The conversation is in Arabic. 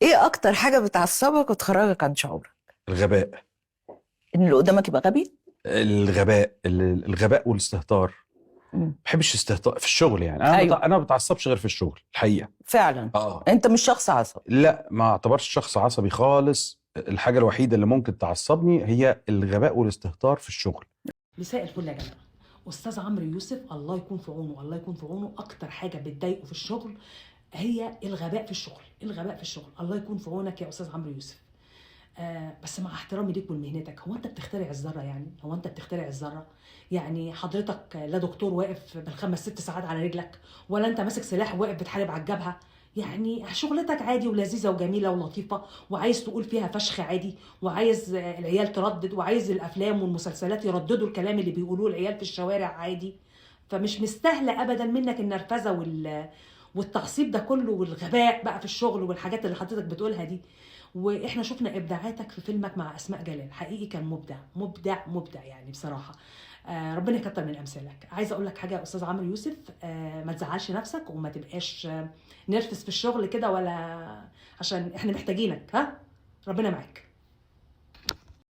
ايه اكتر حاجة بتعصبك وتخرجك عن شعورك؟ الغباء. ان اللي قدامك يبقى غبي؟ الغباء والاستهتار. مم. ما بحبش الاستهتار في الشغل، يعني ايوه، انا ما بتعصبش غير في الشغل الحقيقه. فعلا. اه. انت مش شخص عصبي. لا، ما اعتبرش شخص عصبي خالص. الحاجه الوحيده اللي ممكن تعصبني هي الغباء والاستهتار في الشغل. مساء الفل يا جماعه. استاذ عمرو يوسف الله يكون في عونه، الله يكون في عونه. اكتر حاجه بتضايقه في الشغل هي الغباء في الشغل، الغباء في الشغل. الله يكون في عونك يا استاذ عمرو يوسف. بس مع احترامي ليك ولمهنتك، هو انت بتخترع الذره؟ يعني هو انت بتخترع الذره؟ يعني حضرتك لا دكتور واقف بالخمس ست ساعات على رجلك، ولا انت ماسك سلاح واقف بتحارب على الجبهه. يعني شغلتك عادي ولذيذه وجميله ولطيفه، وعايز تقول فيها فشخ عادي، وعايز العيال تردد، وعايز الافلام والمسلسلات يرددوا الكلام اللي بيقولوه العيال في الشوارع عادي. فمش مستاهله ابدا منك النرفزه والتعصيب ده كله، والغباء بقى في الشغل والحاجات اللي حضرتك بتقولها دي. واحنا شفنا ابداعاتك في فيلمك مع اسماء جلال، حقيقي كان مبدع مبدع مبدع يعني بصراحه. ربنا يكتر من امثالك. عايزه اقول لك حاجه يا استاذ عمرو يوسف، ما تزعلش نفسك وما تبقاش نرفز في الشغل كده، ولا عشان احنا محتاجينك. ها، ربنا معاك.